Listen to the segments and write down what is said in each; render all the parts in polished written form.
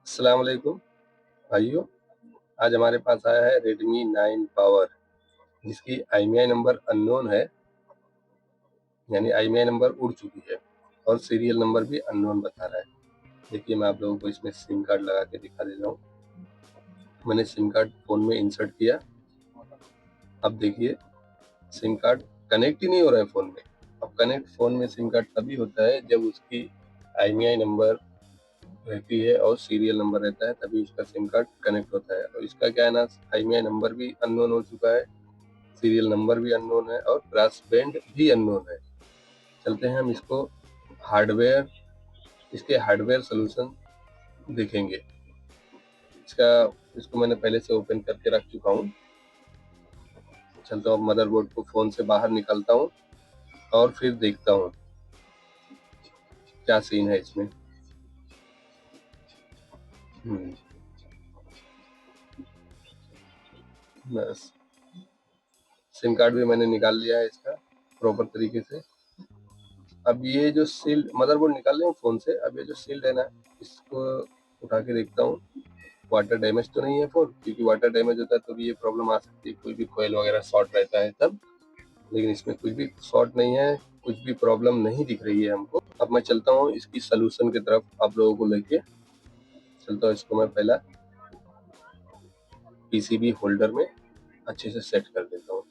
अस्सलाम वालेकुम भाइयों। आज हमारे पास आया है Redmi 9 पावर, जिसकी IMEI नंबर अननोन है, यानी IMEI नंबर उड़ चुकी है और सीरियल नंबर भी अननोन बता रहा है। देखिए, मैं आप लोगों को इसमें सिम कार्ड लगा के दिखा दे रहा हूँ। मैंने सिम कार्ड फ़ोन में इंसर्ट किया। अब देखिए, सिम कार्ड कनेक्ट ही नहीं हो रहा है फ़ोन में। अब कनेक्ट फ़ोन में सिम कार्ड तभी होता है जब उसकी IMEI नंबर रहती है और सीरियल नंबर रहता है, तभी उसका सिम कार्ड कनेक्ट होता है। और इसका क्या है ना, IMEI नंबर भी अननोन हो चुका है, सीरियल नंबर भी अननोन है और ब्रास बैंड भी अननोन है। चलते हैं हम इसके हार्डवेयर सॉल्यूशन देखेंगे। इसको मैंने पहले से ओपन करके रख चुका हूँ। चलता हूँ, मदरबोर्ड को फ़ोन से बाहर निकालता हूँ और फिर देखता हूँ क्या सीन है इसमें। बस, सिम कार्ड भी मैंने निकाल लिया है इसका प्रॉपर तरीके से। अब ये जो सील्ड मदरबोर्ड निकाल लिया हूँ फ़ोन से, अब ये जो सील्ड है ना, इसको उठा के देखता हूँ वाटर डैमेज तो नहीं है फ़ोन, क्योंकि वाटर डैमेज होता है तो भी ये प्रॉब्लम आ सकती है, कोई भी कोयल वगैरह शॉर्ट रहता है तब। लेकिन इसमें कुछ भी शॉर्ट नहीं है, कुछ भी प्रॉब्लम नहीं दिख रही है हमको। अब मैं चलता हूँ इसकी सॉल्यूशन की तरफ, आप लोगों को लेके चलता हूँ। इसको मैं पहला पीसीबी होल्डर में अच्छे से सेट कर देता हूँ।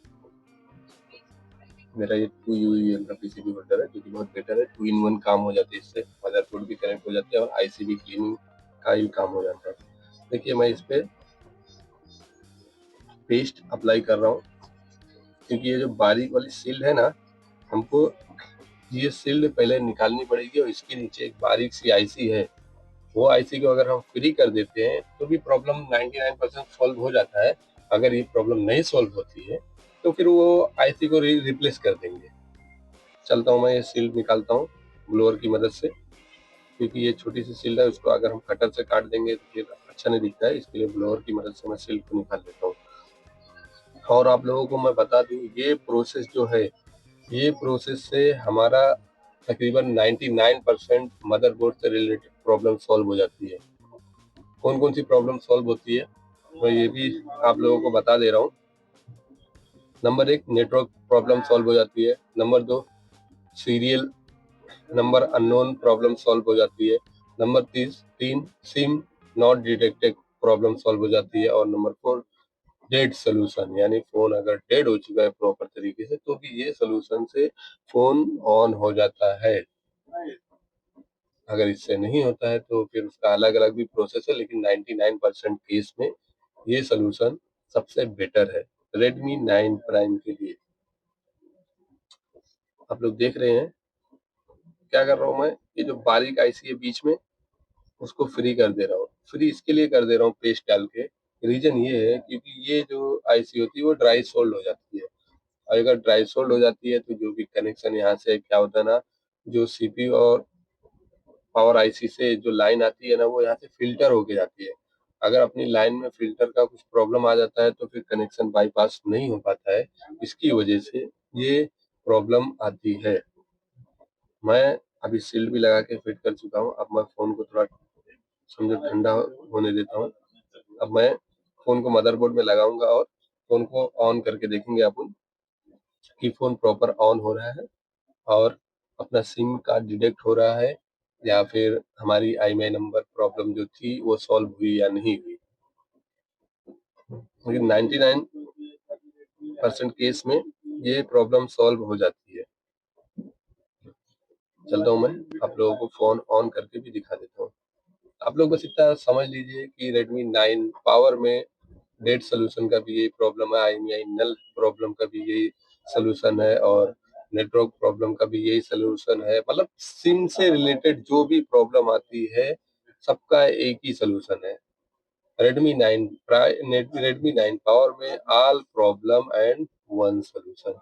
मेरा ये 2 UEL का पीसीबी होल्डर है, जो कि बहुत बेटर है। 2 in 1 काम हो जाती है इससे, मदरबोर्ड भी कनेक्ट हो जाती है और आईसी भी क्लीनिंग का ही काम हो जाता है। देखिए, मैं इस पे पेस्ट अप्लाई कर रहा हूँ, क्योंकि ये जो बारीक वाली सील्ड है ना, हमको ये सील्ड पहले निकालनी पड़ेगी और इसके नीचे एक बारीक सी आईसी है। वो आईसी को अगर हम फ्री कर देते हैं तो भी प्रॉब्लम 99% सॉल्व हो जाता है। अगर ये प्रॉब्लम नहीं सॉल्व होती है तो फिर वो आईसी को रिप्लेस कर देंगे। चलता हूँ, मैं ये सील्ड निकालता हूँ ब्लोअर की मदद से, क्योंकि ये छोटी सी सील्ड है, उसको अगर हम कटर से काट देंगे तो फिर अच्छा नहीं दिखता है। इसके लिए ब्लोअर की मदद से मैं सील्ड को निकाल देता हूँ। और आप लोगों को मैं बता दूं, ये प्रोसेस जो है, ये प्रोसेस से हमारा तकरीबन 99% मदरबोर्ड से रिलेटेड प्रॉब्लम सॉल्व हो जाती है। कौन कौन सी प्रॉब्लम सॉल्व होती है, मैं ये भी आप लोगों को बता दे रहा हूँ। नंबर 1, नेटवर्क प्रॉब्लम सॉल्व हो जाती है। Number 2, serial number unknown problem solve हो जाती है। Number 3, SIM not detected problem solve हो जाती है। और नंबर 4, डेड सोल्यूशन, यानी फोन अगर डेड हो चुका है प्रॉपर तरीके से तो भी ये सोल्यूशन से फोन ऑन हो जाता है। अगर इससे नहीं होता है तो फिर उसका अलग अलग भी प्रोसेस है, लेकिन 99% केस में ये सोल्यूशन सबसे बेटर है Redmi 9 प्राइम के लिए। आप लोग देख रहे हैं क्या कर रहा हूँ मैं, ये जो बारीक आईसी है बीच में, उसको फ्री कर दे रहा हूँ। फ्री इसके लिए कर दे रहा हूँ पेस्ट डाल के, रीजन ये है क्योंकि ये जो आईसी होती है वो ड्राई सोल्ड हो जाती है। और अगर ड्राई सोल्ड हो जाती है तो जो भी कनेक्शन यहाँ से क्या होता है ना, जो सीपीयू और पावर आईसी से जो लाइन आती है ना, वो यहाँ से फिल्टर होके जाती है। अगर अपनी लाइन में फिल्टर का कुछ प्रॉब्लम आ जाता है तो फिर कनेक्शन बाईपास नहीं हो पाता है। इसकी वजह से ये प्रॉब्लम आती है। मैं अभी शील्ड भी लगा के फिट कर चुका हूँ। अब मैं फोन को थोड़ा समझो ठंडा होने देता हूँ। अब मैं फोन को मदरबोर्ड में लगाऊंगा और फोन को ऑन करके देखेंगे अपन कि फोन प्रॉपर ऑन हो रहा है और अपना सिम कार्ड डिटेक्ट हो रहा है, या फिर हमारी IMEI नंबर प्रॉब्लम जो थी वो सॉल्व हुई या नहीं हुई। लेकिन 99% केस में ये प्रॉब्लम सॉल्व हो जाती है। चलता हूँ, मैं आप लोगों को फोन ऑन करके भी दिखा देता हूँ। आप लोग बस इतना समझ लीजिए कि Redmi 9 पावर में डेड सोल्यूशन का भी यही प्रॉब्लम है, IMEI नल प्रॉब्लम का भी यही सोल्यूशन है और नेटवर्क प्रॉब्लम का भी यही सोल्यूशन है। मतलब सिम से रिलेटेड जो भी प्रॉब्लम आती है, सबका एक ही सोल्यूशन है। Redmi 9 पावर में all problem and one solution.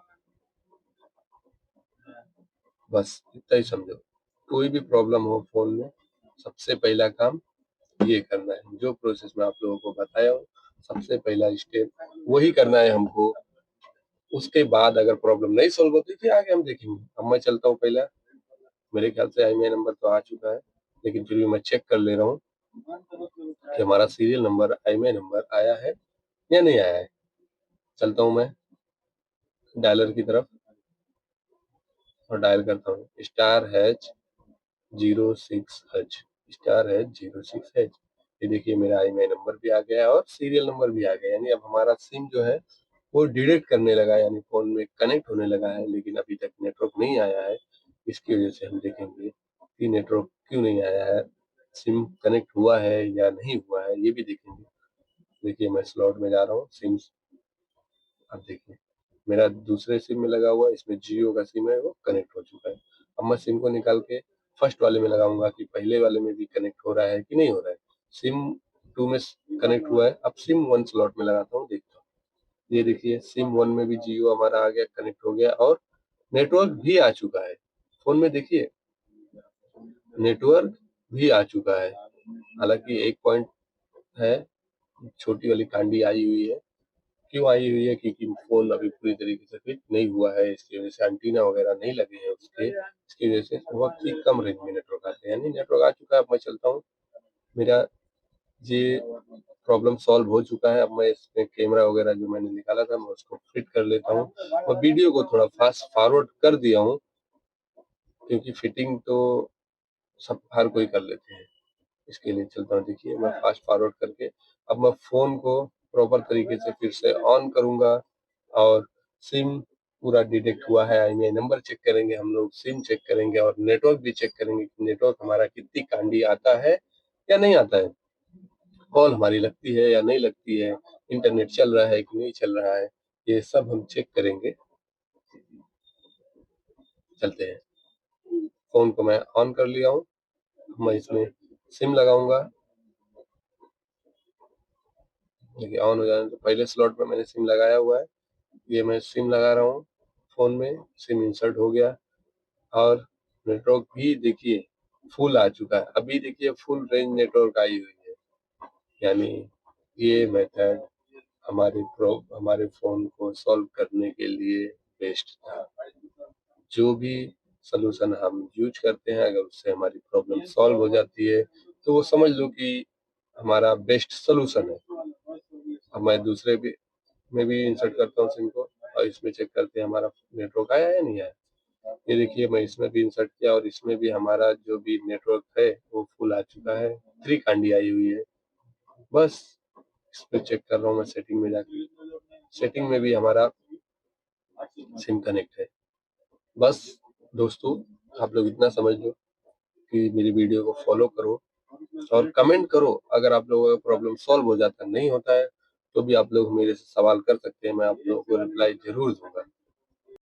बस इतना ही समझो। कोई भी प्रॉब्लम हो फोन में, सबसे पहला काम ये करना है, जो प्रोसेस मैं आप लोगों को बताया हूँ, सबसे पहला स्टेप वही करना है हमको। उसके बाद अगर प्रॉब्लम नहीं सॉल्व होती फिर आगे हम देखेंगे। अब मैं चलता हूँ पहला, मेरे ख्याल से IMEI नंबर तो आ चुका है, लेकिन फिर भी मैं चेक कर ले रहा हूँ कि हमारा सीरियल नंबर IMEI नंबर आया है या नहीं आया है। चलता हूँ मैं डायलर की तरफ और डायल करता हूँ *#06#, *#06#। ये देखिए मेरा IMEI नंबर भी आ गया है और सीरियल नंबर भी आ गया, यानी अब हमारा सिम जो है वो डिटेक्ट करने लगा है, यानी फोन में कनेक्ट होने लगा है, लेकिन अभी तक नेटवर्क नहीं आया है। इसकी वजह से हम देखेंगे कि नेटवर्क क्यों नहीं आया है, सिम कनेक्ट हुआ है या नहीं हुआ है, ये भी देखेंगे। देखिए मैं स्लॉट में जा रहा हूँ सिम। अब देखिए मेरा दूसरे सिम में लगा हुआ है, इसमें जियो का सिम है, वो कनेक्ट हो चुका है। अब मैं सिम को निकाल के फर्स्ट वाले में लगाऊंगा कि पहले वाले में भी कनेक्ट हो रहा है कि नहीं हो रहा है। सिम 2 में कनेक्ट हुआ है, अब सिम 1 स्लॉट में लगाता हूँ, देखता हूँ। ये देखिए सिम 1 में भी जियो हमारा आ गया, कनेक्ट हो गया और नेटवर्क भी आ चुका है। फोन में देखिए नेटवर्क भी आ चुका है। हालांकि एक पॉइंट है, छोटी वाली कांडी आई हुई है। क्यों आई हुई है? क्योंकि फोन अभी पूरी तरीके से फिट नहीं हुआ है, इसकी वजह से एंटीना वगैरह नहीं लगे हैं उसके, इसकी वजह से बहुत ही कम रेंज में नेटवर्क आते हैं। यानी नेटवर्क आ चुका है, अब मैं चलता हूँ। मेरा ये प्रॉब्लम सॉल्व हो चुका है। अब मैं इसमें कैमरा वगैरह जो मैंने निकाला था मैं उसको फिट कर लेता हूँ। मैं वीडियो को थोड़ा फास्ट फॉरवर्ड कर दिया हूँ, क्योंकि फिटिंग तो सब हर कोई कर लेते हैं। इसके लिए चलता हूँ, देखिए मैं फास्ट फॉरवर्ड करके अब मैं फोन को प्रॉपर तरीके से फिर से ऑन करूंगा और सिम पूरा डिटेक्ट हुआ है, IMEI नंबर चेक करेंगे हम लोग, सिम चेक करेंगे और नेटवर्क भी चेक करेंगे कि नेटवर्क हमारा कितनी कांडी आता है या नहीं आता है, कॉल हमारी लगती है या नहीं लगती है, इंटरनेट चल रहा है कि नहीं चल रहा है, ये सब हम चेक करेंगे। चलते हैं, फोन को मैं ऑन कर लिया हूँ। मैं इसमें सिम लगाऊंगा। देखिए ऑन हो जाने तो पहले स्लॉट में मैंने सिम लगाया हुआ है, ये मैं सिम लगा रहा हूँ। फोन में सिम इंसर्ट हो गया और नेटवर्क भी देखिए फुल आ चुका है। अभी देखिए फुल रेंज नेटवर्क आई हुई है, यानी ये मेथड हमारे फोन को सॉल्व करने के लिए बेस्ट था। जो भी सलूशन हम यूज करते हैं, अगर उससे हमारी प्रॉब्लम सॉल्व हो जाती है तो वो समझ लो कि हमारा बेस्ट सलूशन है। अब मैं दूसरे भी में भी इंसर्ट करता हूँ सिम को और इसमें चेक करते हैं हमारा नेटवर्क आया या नहीं आया। ये देखिए मैं इसमें भी इंसर्ट किया और इसमें भी हमारा जो भी नेटवर्क है वो फुल आ चुका है, 3 कांडी आई हुई है। बस इस पे चेक कर रहा हूँ मैं सेटिंग में जाके, सेटिंग में भी हमारा सिम कनेक्ट है। बस दोस्तों आप लोग इतना समझ लो कि मेरी वीडियो को फॉलो करो और कमेंट करो। अगर आप लोगों का प्रॉब्लम सॉल्व हो जाता नहीं होता है तो भी आप लोग मेरे से सवाल कर सकते हैं, मैं आप लोगों को रिप्लाई जरूर दूंगा।